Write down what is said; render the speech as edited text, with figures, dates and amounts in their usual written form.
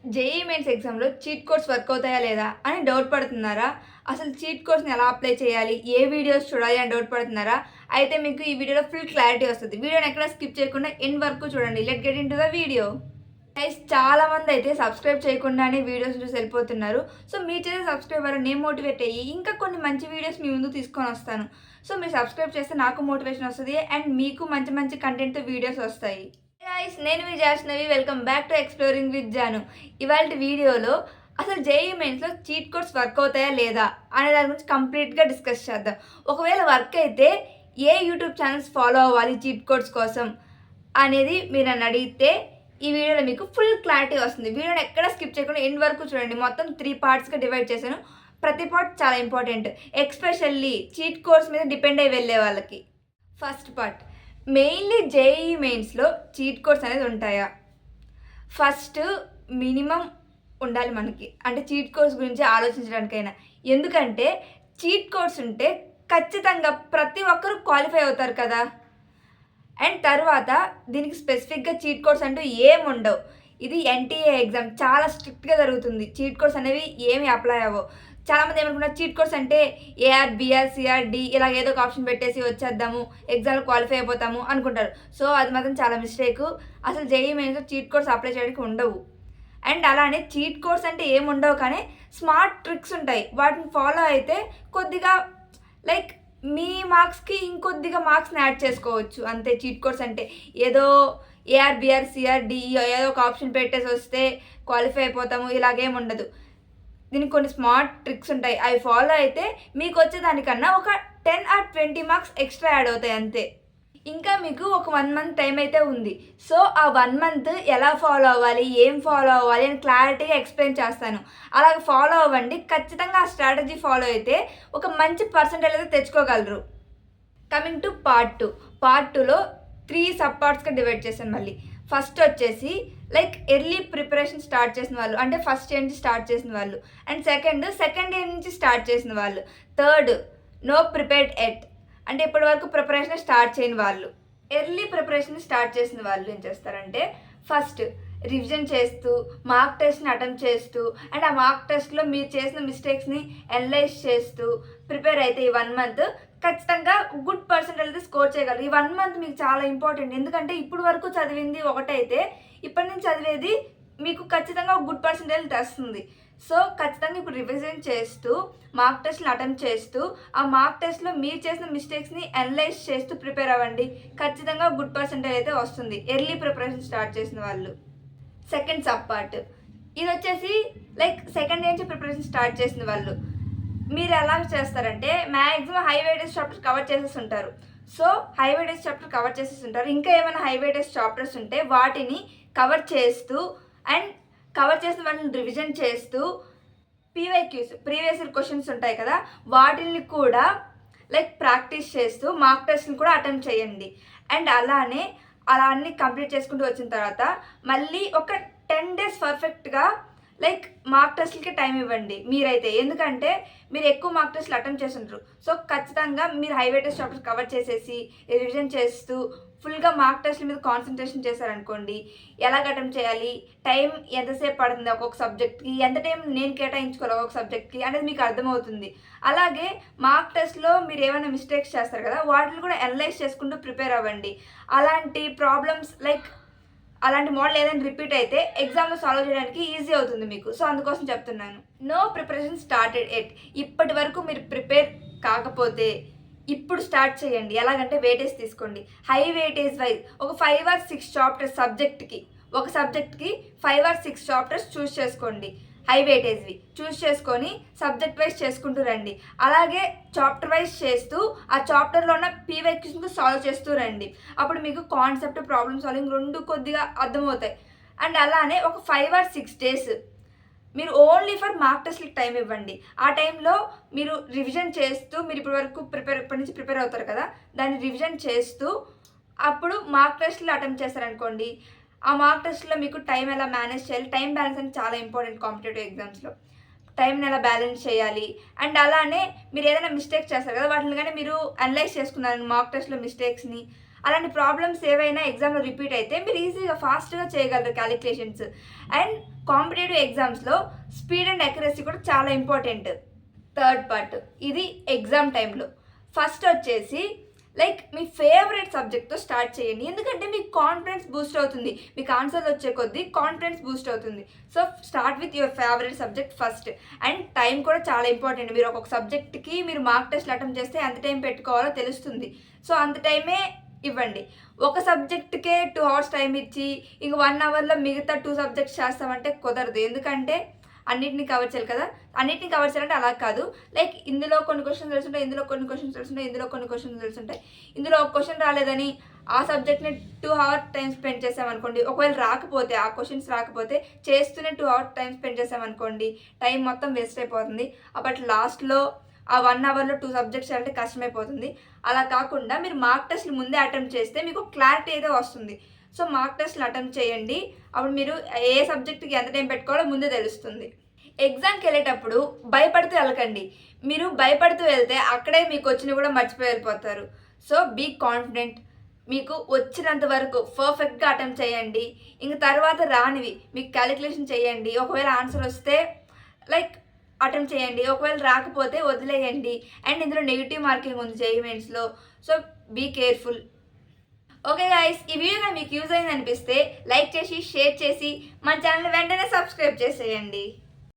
JEE mains ఎగ్జామ్‌లో cheat codes work అవుతాయా లేదా అని డౌట్ పడుతున్నారా? అసలు చీట్ కోడ్స్‌ని ఎలా అప్లై చేయాలి? ఏ వీడియోస్ చూడాలి అని డౌట్ పడుతున్నారా? అయితే మీకు ఈ వీడియోలో ఫుల్ క్లారిటీ వస్తది. వీడియోని ఎక్కడ స్కిప్ చేయకుండా ఎండ్ వరకు చూడండి. Let's get into the video. Guys చాలామంది అయితే సబ్స్క్రైబ్ చేయకుండానే వీడియోస్ చూసి వెళ్ళిపోతున్నారు. సో మీరు చేసే సబ్స్క్రైబ్ వల్ల నేను మోటివేట్ అయ్యి ఇంకా కొన్ని మంచి వీడియోస్ మీ ముందుకు తీసుకొనొస్తాను. సో మీరు సబ్స్క్రైబ్ చేస్తే నాకు మోటివేషన్ వస్తది. అండ్ మీకు మంచి మంచి కంటెంట్‌తో వీడియోస్ వస్తాయి. గైస్ నేను మీ Jashnavi. Welcome back to exploring with Janu. ఇవాల్టి వీడియోలో అసలు జేఈఈ మెయిన్స్‌లో చీట్ కోడ్స్ వర్క్ అవుతాయా లేదా అనే దాని గురించి కంప్లీట్‌గా డిస్కస్ చేద్దాం. ఒకవేళ వర్క్ అయితే ఏ యూట్యూబ్ ఛానల్స్ ఫాలో అవ్వాలి చీట్ కోడ్స్ కోసం అనేది మీరు నన్ను అడిగితే ఈ వీడియోలో మీకు ఫుల్ క్లారిటీ వస్తుంది. వీడియోని ఎక్కడ స్కిప్ చేయకుండా ఎండ్ వరకు చూడండి. మొత్తం 3 పార్ట్స్‌గా డివైడ్ చేశాను. ప్రతి పార్ట్ చాలా ఇంపార్టెంట్. ఎస్పెషల్లీ చీట్ కోడ్స్ మీద డిపెండ్ అయ్యి వెళ్ళే వాళ్ళకి. ఫస్ట్ పార్ట్, మెయిన్లీ జేఈఈ మెయిన్స్‌లో చీట్ కోడ్స్ అనేది ఉంటాయా? ఫస్ట్ మినిమమ్ ఉండాలి మనకి. అంటే చీట్ కోడ్స్ గురించి ఆలోచించడానికైనా. ఎందుకంటే చీట్ కోడ్స్ ఉంటే ఖచ్చితంగా ప్రతి ఒక్కరు క్వాలిఫై అవుతారు కదా! అండ్ తర్వాత దీనికి స్పెసిఫిక్‌గా చీట్ కోడ్స్ అంటూ ఏముండవు. ఇది ఎన్టీఏ ఎగ్జామ్ చాలా స్ట్రిక్ట్‌గా జరుగుతుంది. చీట్ కోడ్స్ అనేవి ఏమి అప్లై అవ్వవు. చాలామంది ఏమనుకుంటారు చీట్ కోడ్స్ అంటే ఏఆర్, బీఆర్, సీఆర్, డి ఇలా ఏదో ఒక ఆప్షన్ పెట్టేసి వచ్చేద్దాము, ఎగ్జామ్‌లో క్వాలిఫై అయిపోతాము అనుకుంటారు. సో అది మాత్రం చాలా మిస్టేకు. అసలు జేఈఈ మెయిన్స్‌లో చీట్ కోడ్స్ అప్లై చేయడానికి ఉండవు. అండ్ అలానే చీట్ కోడ్స్ అంటే ఏముండవు కానీ స్మార్ట్ ట్రిక్స్ ఉంటాయి. వాటిని ఫాలో అయితే కొద్దిగా లైక్ మీ మార్క్స్‌కి ఇంకొద్దిగా మార్క్స్‌ని యాడ్ చేసుకోవచ్చు. అంతే చీట్ కోడ్స్ అంటే. ఏదో ఏఆర్, బీఆర్, సీఆర్, డి ఏదో ఒక ఆప్షన్ పెట్టేసి వస్తే క్వాలిఫై అయిపోతాము ఇలాగేం ఉండదు. దీనికి కొన్ని స్మార్ట్ ట్రిక్స్ ఉంటాయి. అవి ఫాలో అయితే మీకొచ్చే దానికన్నా ఒక 10 ఆర్ 20 మార్క్స్ ఎక్స్‌ట్రా యాడ్ అవుతాయి అంతే. ఇంకా మీకు ఒక 1 మంత్ టైం అయితే ఉంది. సో ఆ 1 మంత్ ఎలా ఫాలో అవ్వాలి, ఏం ఫాలో అవ్వాలి అని క్లారిటీగా ఎక్స్‌ప్లెయిన్ చేస్తాను. అలాగ ఫాలో అవ్వండి. ఖచ్చితంగా ఆ స్ట్రాటజీ ఫాలో అయితే ఒక మంచి పర్సెంటేజ్ అయితే తెచ్చుకోగలరు. Coming to part 2. పార్ట్ 2లో 3 సబ్ పార్ట్స్‌గా డివైడ్ చేశాను మళ్ళీ. ఫస్ట్ వచ్చేసి లైక్ ఎర్లీ ప్రిపరేషన్ స్టార్ట్ చేసిన వాళ్ళు. అంటే ఫస్ట్ ఇయర్ నుంచి స్టార్ట్ చేసిన వాళ్ళు. అండ్ సెకండ్ ఇయర్ నుంచి స్టార్ట్ చేసిన వాళ్ళు. Third no prepared yet. అంటే ఇప్పటి వరకు ప్రిపరేషన్ స్టార్ట్ చేయని వాళ్ళు. ఎర్లీ ప్రిపరేషన్ స్టార్ట్ చేసిన వాళ్ళు ఏం చేస్తారంటే ఫస్ట్ రివిజన్ చేస్తూ మార్క్ టెస్ట్‌ని అటెంప్ట్ చేస్తూ అండ్ ఆ మార్క్ టెస్ట్‌లో మీరు చేసిన మిస్టేక్స్‌ని అనలైజ్ చేస్తూ ప్రిపేర్ అయితే ఈ 1 మంత్ ఖచ్చితంగా గుడ్ పర్సెంటేజ్ అయితే స్కోర్ చేయగలరు. ఈ 1 మంత్ మీకు చాలా ఇంపార్టెంట్. ఎందుకంటే ఇప్పుడు వరకు చదివింది ఒకటైతే ఇప్పటి నుంచి చదివేది మీకు ఖచ్చితంగా ఒక గుడ్ పర్సెంటేజ్ తెస్తుంది. సో ఖచ్చితంగా ఇప్పుడు రివిజన్ చేస్తూ మార్క్ టెస్ట్‌ని అటెంప్ట్ చేస్తూ ఆ మార్క్ టెస్ట్‌లో మీరు చేసిన మిస్టేక్స్‌ని అనలైజ్ చేస్తూ ప్రిపేర్ అవ్వండి. ఖచ్చితంగా గుడ్ పర్సెంటేజ్ అయితే వస్తుంది. ఎర్లీ ప్రిపరేషన్ స్టార్ట్ చేసిన వాళ్ళు. Second sub part. ఇదొచ్చేసి లైక్ సెకండ్ ఇయర్ నుంచి ప్రిపరేషన్ స్టార్ట్ చేసిన వాళ్ళు. మీరు ఎలా చేస్తారంటే maximum high weightage chapters cover చేసేసి ఉంటారు. So high weightage chapter cover చేసేసి ఉంటారు. ఇంకా ఏమైనా హై వెయిటేజ్ చాప్టర్స్ ఉంటే వాటిని కవర్ చేస్తూ అండ్ కవర్ చేసిన వాటిని రివిజన్ చేస్తూ పీవైక్యూస్ ప్రీవియస్ ఇయర్ క్వశ్చన్స్ ఉంటాయి కదా వాటిని కూడా లైక్ ప్రాక్టీస్ చేస్తూ మార్క్ టెస్ట్‌ని కూడా అటెంప్ట్ చేయండి. అండ్ అలానే అలా అన్నీ కంప్లీట్ చేసుకుంటూ వచ్చిన తర్వాత మళ్ళీ ఒక 10 డేస్ పర్ఫెక్ట్‌గా లైక్ మార్క్ టెస్ట్‌లకి టైం ఇవ్వండి మీరైతే. ఎందుకంటే మీరు ఎక్కువ మార్క్ టెస్ట్‌లు అటెంప్ట్ చేసుంటారు. సో ఖచ్చితంగా మీరు హై వెయిటేజ్ చాప్టర్స్ కవర్ చేసేసి రివిజన్ చేస్తూ ఫుల్‌గా మార్క్ టెస్ట్‌ల మీద కాన్సంట్రేషన్ చేశారనుకోండి, ఎలాగ అటెంప్ట్ చేయాలి, టైం ఎంతసేపు పడుతుంది ఒక్కొక్క సబ్జెక్ట్‌కి, ఎంత టైం నేను కేటాయించుకోవాలి ఒక్కొక్క సబ్జెక్ట్‌కి అనేది మీకు అర్థమవుతుంది. అలాగే మార్క్ టెస్ట్‌లో మీరు ఏమైనా మిస్టేక్స్ చేస్తారు కదా వాటిని కూడా అనలైజ్ చేసుకుంటూ ప్రిపేర్ అవ్వండి. అలాంటి ప్రాబ్లమ్స్ లైక్ అలాంటి మోడల్ ఏదైనా రిపీట్ అయితే ఎగ్జామ్‌లో సాల్వ్ చేయడానికి ఈజీ అవుతుంది మీకు. సో అందుకోసం చెప్తున్నాను. No preparation started yet. ఇప్పటి వరకు మీరు ప్రిపేర్ కాకపోతే ఇప్పుడు స్టార్ట్ చేయండి. ఎలాగంటే వెయిటేజ్ తీసుకోండి. హై వెయిటేజ్ వైజ్ ఒక 5 ఆర్ 6 చాప్టర్స్ సబ్జెక్ట్‌కి. ఒక సబ్జెక్ట్‌కి 5 ఆర్ 6 చాప్టర్స్ చూస్ చేసుకోండి. హై వెయిటేజ్‌వి చూస్ చేసుకొని సబ్జెక్ట్ వైజ్ చేసుకుంటూ రండి. అలాగే చాప్టర్ వైజ్ చేస్తూ ఆ చాప్టర్‌లో ఉన్న పీవైక్యూస్‌ని సాల్వ్ చేస్తూ రండి. అప్పుడు మీకు కాన్సెప్ట్, ప్రాబ్లమ్ సాల్వింగ్ 2 కొద్దిగా అర్థమవుతాయి. అండ్ అలానే ఒక 5 ఆర్ 6 డేస్ మీరు ఓన్లీ ఫర్ మార్క్ టెస్ట్‌లకి టైం ఇవ్వండి. ఆ టైంలో మీరు రివిజన్ చేస్తూ మీరు ఇప్పటి నుంచి ప్రిపేర్ అవుతారు కదా దాన్ని రివిజన్ చేస్తూ అప్పుడు మార్క్ టెస్ట్‌లు అటెంప్ట్ చేశారనుకోండి, ఆ మార్క్ టెస్ట్‌లో మీకు టైం ఎలా మేనేజ్ చేయాలి, టైం బ్యాలెన్స్ అనేది చాలా ఇంపార్టెంట్ కాంపిటేటివ్ ఎగ్జామ్స్‌లో. టైంని ఎలా బ్యాలెన్స్ చేయాలి అండ్ అలానే మీరు ఏదైనా మిస్టేక్స్ చేస్తారు కదా వాటిని కానీ మీరు అనలైజ్ చేసుకున్నారు మార్క్ టెస్ట్‌లో మిస్టేక్స్‌ని, అలాంటి ప్రాబ్లమ్స్ ఏవైనా ఎగ్జామ్లో రిపీట్ అయితే మీరు ఈజీగా ఫాస్ట్గా చేయగలరు క్యాలిక్యులేషన్స్. అండ్ కాంపిటేటివ్ ఎగ్జామ్స్లో స్పీడ్ అండ్ అక్యురసీ కూడా చాలా ఇంపార్టెంట్. థర్డ్ పార్ట్ ఇది ఎగ్జామ్ టైంలో. ఫస్ట్ వచ్చేసి లైక్ మీ ఫేవరెట్ సబ్జెక్ట్తో స్టార్ట్ చేయండి. ఎందుకంటే మీకు కాన్ఫిడెన్స్ బూస్ట్ అవుతుంది. మీకు ఆన్సర్లు వచ్చే కొద్దీ కాన్ఫిడెన్స్ బూస్ట్ అవుతుంది. So start with your favourite subject first. And time కూడా చాలా ఇంపార్టెంట్. మీరు ఒక్కొక్క సబ్జెక్ట్కి మీరు మార్క్ టెస్ట్లు అటెంప్ట్ చేస్తే ఎంత టైం పెట్టుకోవాలో తెలుస్తుంది. సో అంత టైమే ఇవ్వండి. ఒక సబ్జెక్ట్కే 2 hours టైం ఇచ్చి ఇంక 1 hourలో మిగతా 2 subjects చేస్తామంటే కుదరదు. ఎందుకంటే అన్నిటిని కవర్ చేయాలి కదా. అన్నిటిని కవర్ చేయాలంటే అలా కాదు. లైక్ ఇందులో కొన్ని క్వశ్చన్స్ తెలుసుంటాయి, ఇందులో కొన్ని క్వశ్చన్స్ తెలుసుంటాయి, ఇందులో కొన్ని క్వశ్చన్స్ తెలుసుంటాయి. ఇందులో ఒక క్వశ్చన్ రాలేదని ఆ సబ్జెక్ట్ని 2 hours టైం స్పెండ్ చేసామనుకోండి, ఒకవేళ రాకపోతే ఆ క్వశ్చన్స్ రాకపోతే చేస్తూనే 2 hours టైం స్పెండ్ చేసామనుకోండి, టైం మొత్తం వేస్ట్ అయిపోతుంది. బట్ లాస్ట్లో ఆ 1 hourలో 2 subjects అంటే కష్టమైపోతుంది. అలా కాకుండా మీరు మార్క్ టెస్ట్లు ముందే అటెంప్ట్ చేస్తే మీకు క్లారిటీ అయితే వస్తుంది. సో మార్క్ టెస్ట్లు అటెంప్ట్ చేయండి. అప్పుడు మీరు ఏ సబ్జెక్ట్కి ఎంత టైం పెట్టుకోవాలో ముందే తెలుస్తుంది. ఎగ్జామ్కి వెళ్ళేటప్పుడు భయపడుతూ వెళ్ళకండి. మీరు భయపడుతూ వెళ్తే అక్కడే మీకు వచ్చినవి కూడా మర్చిపోయి వెళ్ళిపోతారు. So be confident. మీకు వచ్చినంత వరకు పర్ఫెక్ట్గా అటెంప్ట్ చేయండి. ఇంక తర్వాత రానివి మీకు క్యాలిక్యులేషన్ చేయండి. ఒకవేళ ఆన్సర్ వస్తే లైక్ అటెంప్ట్ చేయండి. ఒకవేళ రాకపోతే వదిలేయండి. అండ్ ఇందులో నెగిటివ్ మార్కింగ్ ఉంది జేఈఈ మెయిన్స్లో. So be careful. Okay guys, ఈ వీడియో మీకు యూజ్ అయింది అనిపిస్తే లైక్ చేసి షేర్ చేసి మన ఛానల్ వెంటనే సబ్స్క్రైబ్ చేసేయండి.